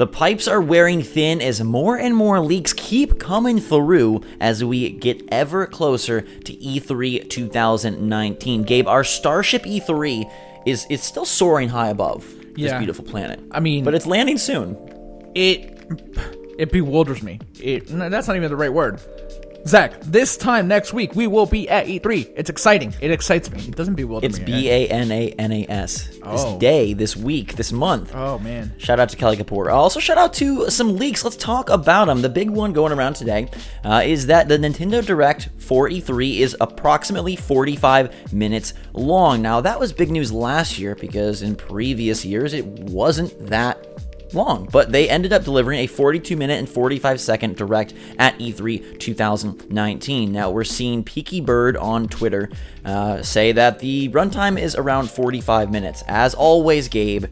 The pipes are wearing thin as more and more leaks keep coming through as we get ever closer to E3 2019. Gabe, our Starship E3 is still soaring high above this beautiful planet. I mean, but it's landing soon. It bewilders me. That's not even the right word. Zach, this time next week, we will be at E3. It's exciting. It excites me. It doesn't bewilder me. It's Bananas. This day, this week, this month. Oh, man. Shout out to Kelly Kapoor. Also, shout out to some leaks. Let's talk about them. The big one going around today is that the Nintendo Direct for E3 is approximately 45 minutes long. Now, that was big news last year because in previous years, it wasn't that long, but they ended up delivering a 42-minute and 45-second Direct at E3 2019. Now, we're seeing Peaky Bird on Twitter say that the runtime is around 45 minutes. As always, Gabe,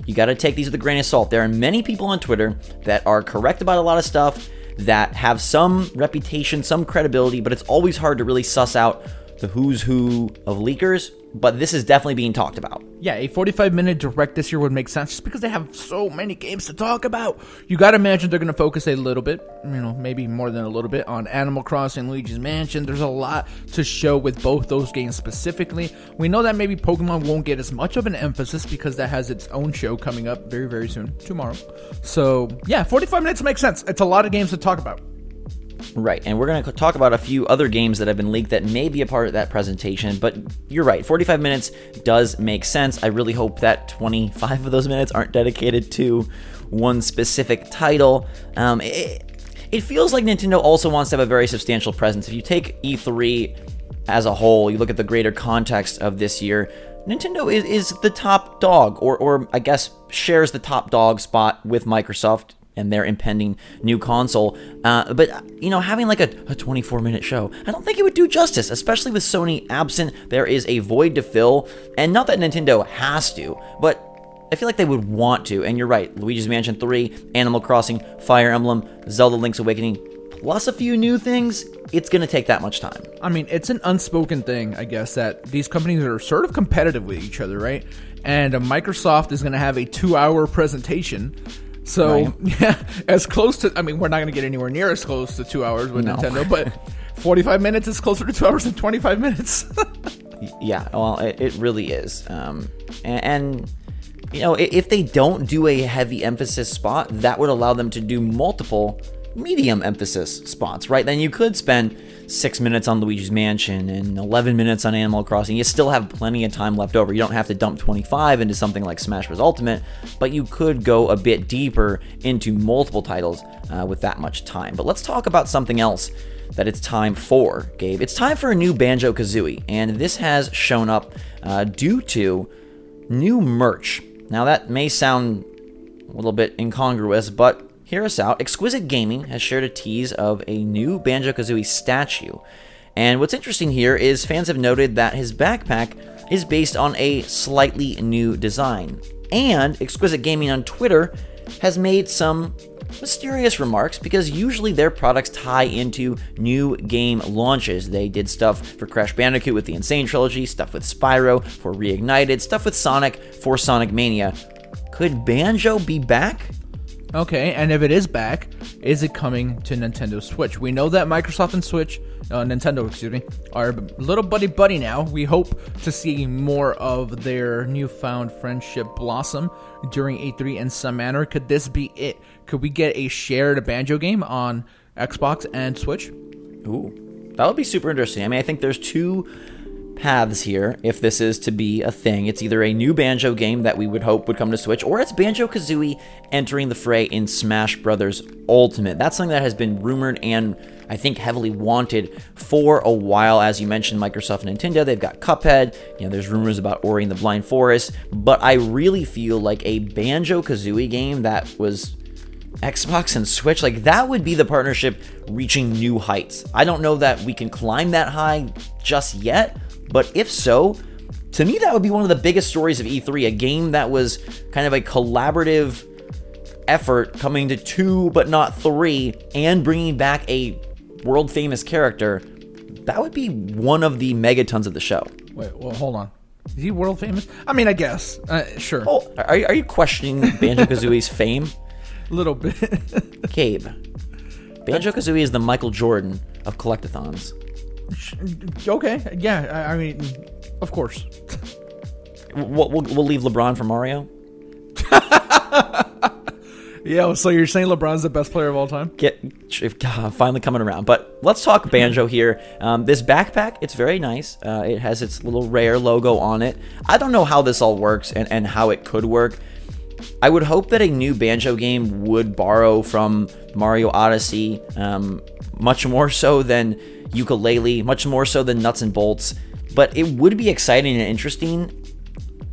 you got to take these with a grain of salt. There are many people on Twitter that are correct about a lot of stuff, that have some reputation, some credibility, but it's always hard to really suss out the who's who of leakers. But this is definitely being talked about. Yeah, a 45-minute Direct this year would make sense just because they have so many games to talk about. You got to imagine they're going to focus a little bit, maybe more than a little bit, on Animal Crossing, Luigi's Mansion. There's a lot to show with both those games specifically. We know that maybe Pokemon won't get as much of an emphasis because that has its own show coming up very, very soon, tomorrow. So, yeah, 45 minutes makes sense. It's a lot of games to talk about. Right, and we're going to talk about a few other games that have been leaked that may be a part of that presentation, but you're right, 45 minutes does make sense. I really hope that 25 of those minutes aren't dedicated to one specific title. It feels like Nintendo also wants to have a very substantial presence. If you take E3 as a whole, you look at the greater context of this year, Nintendo is the top dog, or I guess shares the top dog spot with Microsoft and their impending new console. But, having like a 24-minute show, I don't think it would do justice, especially with Sony absent. There is a void to fill, and not that Nintendo has to, but I feel like they would want to. And you're right, Luigi's Mansion 3, Animal Crossing, Fire Emblem, Zelda Link's Awakening, plus a few new things, it's going to take that much time. I mean, it's an unspoken thing, I guess, that these companies are sort of competitive with each other, right? And Microsoft is going to have a 2-hour presentation. So, right. Yeah, as close to, we're not going to get anywhere near as close to 2 hours with Nintendo, but 45 minutes is closer to 2 hours than 25 minutes. Yeah, well, it really is. If they don't do a heavy emphasis spot, that would allow them to do multiple medium emphasis spots, right? Then you could spend 6 minutes on Luigi's Mansion and 11 minutes on Animal Crossing. You still have plenty of time left over. You don't have to dump 25 into something like Smash Bros. Ultimate, but you could go a bit deeper into multiple titles with that much time. But let's talk about something else that it's time for, Gabe. It's time for a new Banjo Kazooie, and this has shown up due to new merch. Now, that may sound a little bit incongruous, but hear us out. Exquisite Gaming has shared a tease of a new Banjo Kazooie statue. And what's interesting here is fans have noted that his backpack is based on a slightly new design. And Exquisite Gaming on Twitter has made some mysterious remarks because usually their products tie into new game launches. They did stuff for Crash Bandicoot with the Insane Trilogy, stuff with Spyro for Reignited, stuff with Sonic for Sonic Mania. Could Banjo be back? Okay, and if it is back, is it coming to Nintendo Switch? We know that Microsoft and Nintendo, are little buddy now. We hope to see more of their newfound friendship blossom during E3 in some manner. Could this be it? Could we get a shared Banjo game on Xbox and Switch? Ooh, that would be super interesting. I think there's two paths here if this is to be a thing. It's either a new Banjo game that we would hope would come to Switch, or it's Banjo Kazooie entering the fray in Smash Bros. Ultimate. That's something that has been rumored and I think heavily wanted for a while. As you mentioned, Microsoft and Nintendo, they've got Cuphead, there's rumors about Ori and the Blind Forest, but I really feel like a Banjo Kazooie game that was Xbox and Switch, that would be the partnership reaching new heights. I don't know that we can climb that high just yet, but if so, to me that would be one of the biggest stories of E3, a game that was kind of a collaborative effort coming to 2 but not 3 and bringing back a world famous character. That would be one of the megatons of the show. Wait, well, hold on. Is he world famous? I guess. Sure. Oh, are you questioning Banjo-Kazooie's fame? Little bit. Gabe, Banjo Kazooie is the Michael Jordan of collectathons. Okay, yeah. I mean, of course. We'll leave LeBron for Mario. Yeah, so you're saying LeBron's the best player of all time? Finally coming around. But let's talk Banjo here. This backpack, it's very nice. It has its little Rare logo on it. I don't know how this all works and how it could work. I would hope that a new Banjo game would borrow from Mario Odyssey, much more so than Ukulele, much more so than Nuts and Bolts. But it would be exciting and interesting.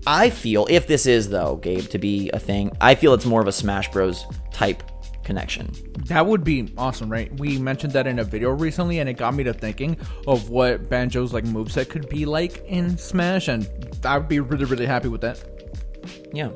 I feel, if this is, though, Gabe, to be a thing, I feel it's more of a Smash Bros. Type connection. That would be awesome, right? We mentioned that in a video recently, and it got me to thinking of what Banjo's like moveset could be like in Smash, and I would be really, really happy with that. Yeah.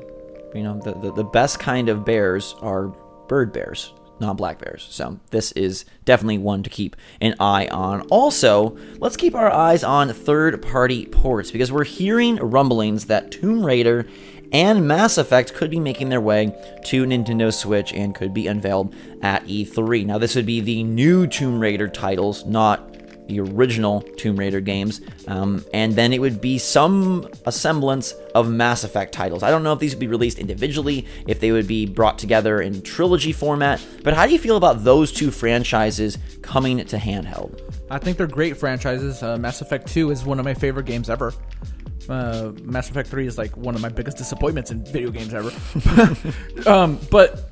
You know, the best kind of bears are bird bears, not black bears. So this is definitely one to keep an eye on. Also, let's keep our eyes on third-party ports, because we're hearing rumblings that Tomb Raider and Mass Effect could be making their way to Nintendo Switch and could be unveiled at E3. Now, this would be the new Tomb Raider titles, not the original Tomb Raider games, and then it would be a semblance of Mass Effect titles. I don't know if these would be released individually, if they would be brought together in trilogy format, but how do you feel about those two franchises coming to handheld? I think they're great franchises. Mass Effect 2 is one of my favorite games ever. Mass Effect 3 is like one of my biggest disappointments in video games ever. But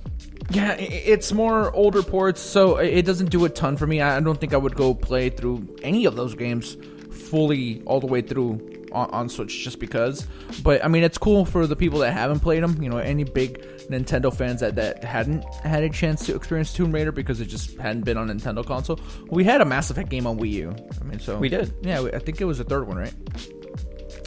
yeah, it's more older ports, so it doesn't do a ton for me. I don't think I would go play through any of those games fully all the way through on Switch just because. But I mean, it's cool for the people that haven't played them. You know, any big Nintendo fans that hadn't had a chance to experience Tomb Raider because it just hadn't been on Nintendo console. We had a Mass Effect game on Wii U. I mean, so we did. Yeah, I think it was the third one, right?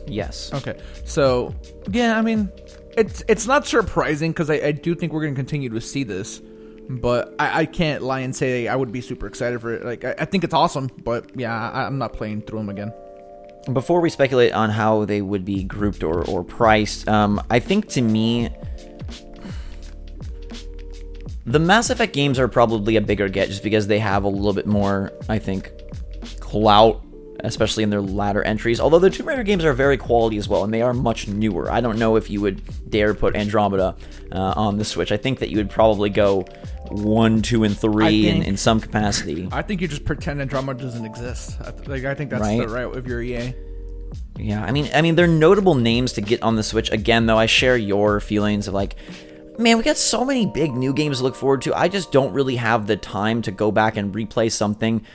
Yes. Okay. So yeah, I mean, it's not surprising because I do think we're going to continue to see this, but I can't lie and say I would be super excited for it. Like I think it's awesome, but yeah, I'm not playing through them again. Before we speculate on how they would be grouped or priced, I think to me, the Mass Effect games are probably a bigger get just because they have a little bit more, I think, clout, especially in their latter entries. Although the Tomb Raider games are very quality as well, and they are much newer. I don't know if you would dare put Andromeda on the Switch. I think that you would probably go 1, 2, and 3 in some capacity. I think you just pretend Andromeda doesn't exist. I think that's right? The right if you're EA. Yeah, I mean, they're notable names to get on the Switch. Again, though, I share your feelings of like, man, we got so many big new games to look forward to. I just don't really have the time to go back and replay something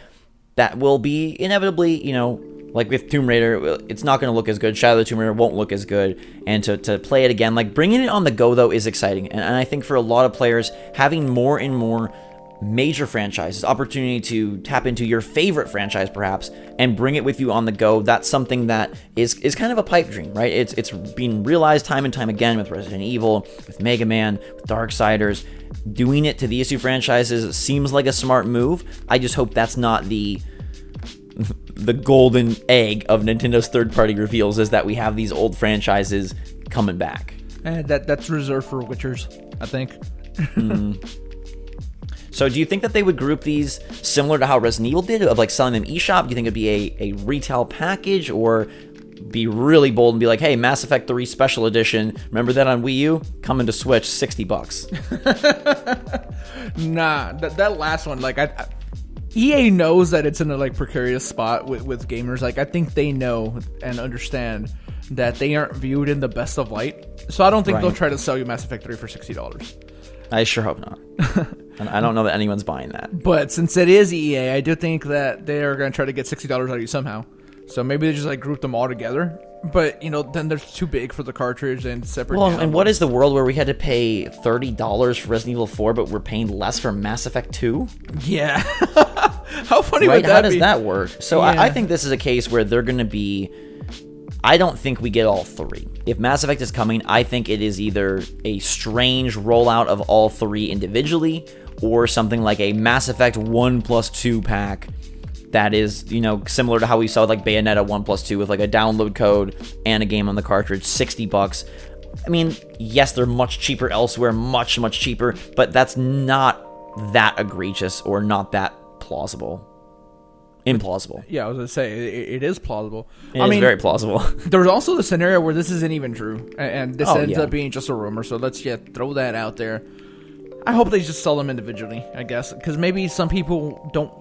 that will be inevitably, you know, like with Tomb Raider, it's not going to look as good. Shadow of the Tomb Raider won't look as good. And to play it again, like bringing it on the go, though, is exciting. And I think for a lot of players, having more and more major franchises, opportunity to tap into your favorite franchise, perhaps, and bring it with you on the go, that's something that is kind of a pipe dream, right? It's being realized time and time again with Resident Evil, with Mega Man, with Darksiders. Doing it to these two franchises seems like a smart move. I just hope that's not the golden egg of Nintendo's third-party reveals, is that we have these old franchises coming back. And that's reserved for Witchers, I think. So do you think that they would group these similar to how Resident Evil did, of like selling them eShop? Do you think it'd be a retail package, or be really bold and be like, hey, Mass Effect 3 Special Edition, remember that on Wii U? Coming to Switch, $60. Nah, that last one, like, EA knows that it's in a like precarious spot with gamers. Like, I think they know and understand that they aren't viewed in the best of light. So I don't think they'll try to sell you Mass Effect 3 for $60. I sure hope not. And I don't know that anyone's buying that. But since it is EA, I do think that they are going to try to get $60 out of you somehow. So maybe they just like group them all together. But, you know, then they're too big for the cartridge and separate. Well, and what is the world where we had to pay $30 for Resident Evil 4, but we're paying less for Mass Effect 2? Yeah. How funny would that be? How does that work? So yeah. I think this is a case where they're going to be... I don't think we get all three. If Mass Effect is coming, I think it is either a strange rollout of all three individually, or something like a Mass Effect 1+2 pack that is, you know, similar to how we saw like Bayonetta 1+2 with like a download code and a game on the cartridge, $60. I mean, yes, they're much cheaper elsewhere, much, much cheaper, but that's not that egregious or not that plausible. Implausible. Yeah, I was going to say, it is plausible. It is very plausible. There's also the scenario where this isn't even true, and this ends up being just a rumor, so let's throw that out there. I hope they just sell them individually, I guess, because maybe some people don't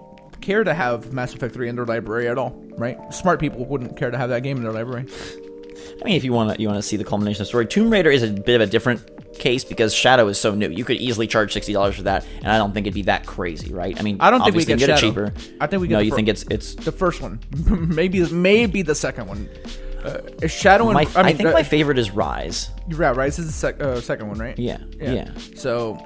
care to have Mass Effect 3 in their library at all, right? Smart people wouldn't care to have that game in their library. I mean, if you want to see the culmination of the story, Tomb Raider is a bit of a different case because Shadow is so new. You could easily charge $60 for that, and I don't think it'd be that crazy, right? I mean, I don't think we get Shadow. It cheaper. I think we get. No, you think it's the first one, maybe the second one. Shadow and I think my favorite is Rise. Yeah, Rise is the second one, right? Yeah. So,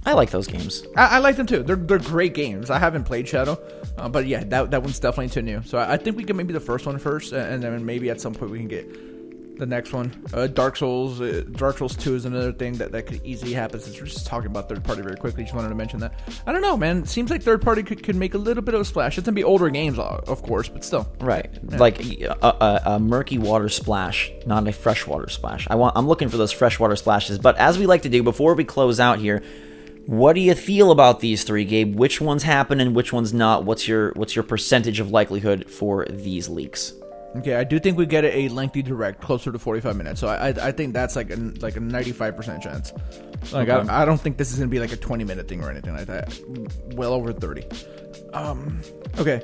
I like those games. I like them too. They're great games. I haven't played Shadow, but yeah, that one's definitely too new. So I think we can maybe the first one first, and then maybe at some point we can get the next one. Dark Souls 2 is another thing that could easily happen, since we're just talking about third party very quickly. Just wanted to mention that. I don't know, man. It seems like third party could make a little bit of a splash. It's gonna be older games, of course, but still. Right. Yeah. Like a murky water splash, not a freshwater splash. I'm looking for those freshwater splashes. But as we like to do, before we close out here, what do you feel about these three, Gabe? Which one's happening, which one's not? What's your percentage of likelihood for these leaks? Okay, I do think we get a lengthy direct, closer to 45 minutes. So I think that's like a 95% chance. Like okay. I don't think this is gonna be like a 20-minute thing or anything like that. Well over 30. Okay,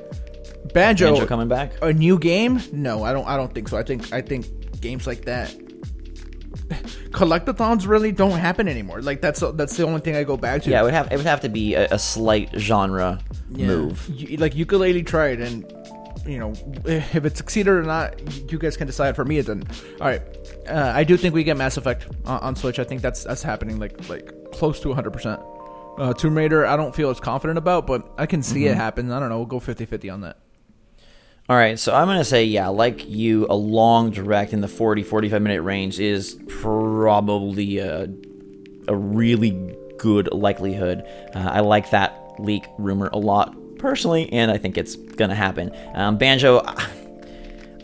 Banjo coming back. A new game? No, I don't think so. I think games like that, collectathons really don't happen anymore. Like that's the only thing I go back to. Yeah, it would have to be a slight genre move. Like Yooka-Laylee tried, and you know, if it succeeded or not, you guys can decide. For me, it didn't. All right, I do think we get Mass Effect on Switch. I think that's happening like close to 100%. Tomb Raider, I don't feel as confident about, but I can see it happen. I don't know. We'll go 50-50 on that. All right, so I'm going to say, yeah, like you, a long direct in the 40-45 minute range is probably a really good likelihood. I like that leak rumor a lot personally, and I think it's going to happen. Banjo,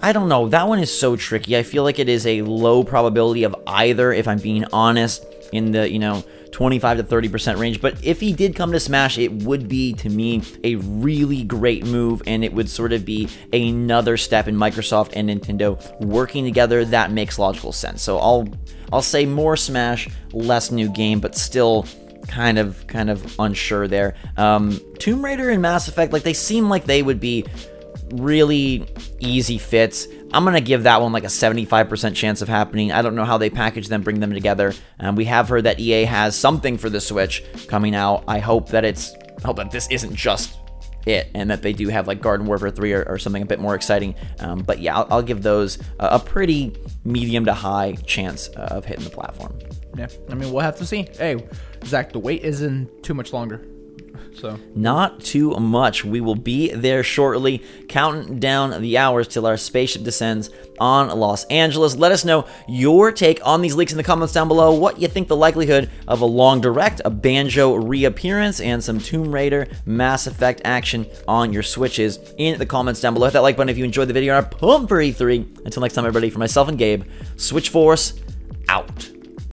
I don't know. That one is so tricky. I feel like it is a low probability of either, if I'm being honest, in the, 25 to 30% range. But if he did come to Smash, it would be, to me, a really great move, and it would sort of be another step in Microsoft and Nintendo working together. That makes logical sense. So I'll say more Smash, less new game, but still kind of unsure there. Tomb Raider and Mass Effect, like, they seem like they would be really easy fits. I'm going to give that one like a 75% chance of happening. I don't know how they package them, bring them together. We have heard that EA has something for the Switch coming out. I hope that this isn't just it, and that they do have like Garden Warfare 3 or something a bit more exciting. But yeah, I'll give those a pretty medium to high chance of hitting the platform. Yeah, I mean, we'll have to see. Hey, Zach, the wait isn't too much longer. So not too much. We will be there shortly, counting down the hours till our spaceship descends on Los Angeles. Let us know your take on these leaks in the comments down below. What you think the likelihood of a long direct, a Banjo reappearance, and some Tomb Raider Mass Effect action on your Switch is in the comments down below. Hit that like button if you enjoyed the video. I'm pumped for E3. Until next time, everybody, for myself and Gabe, Switch Force out.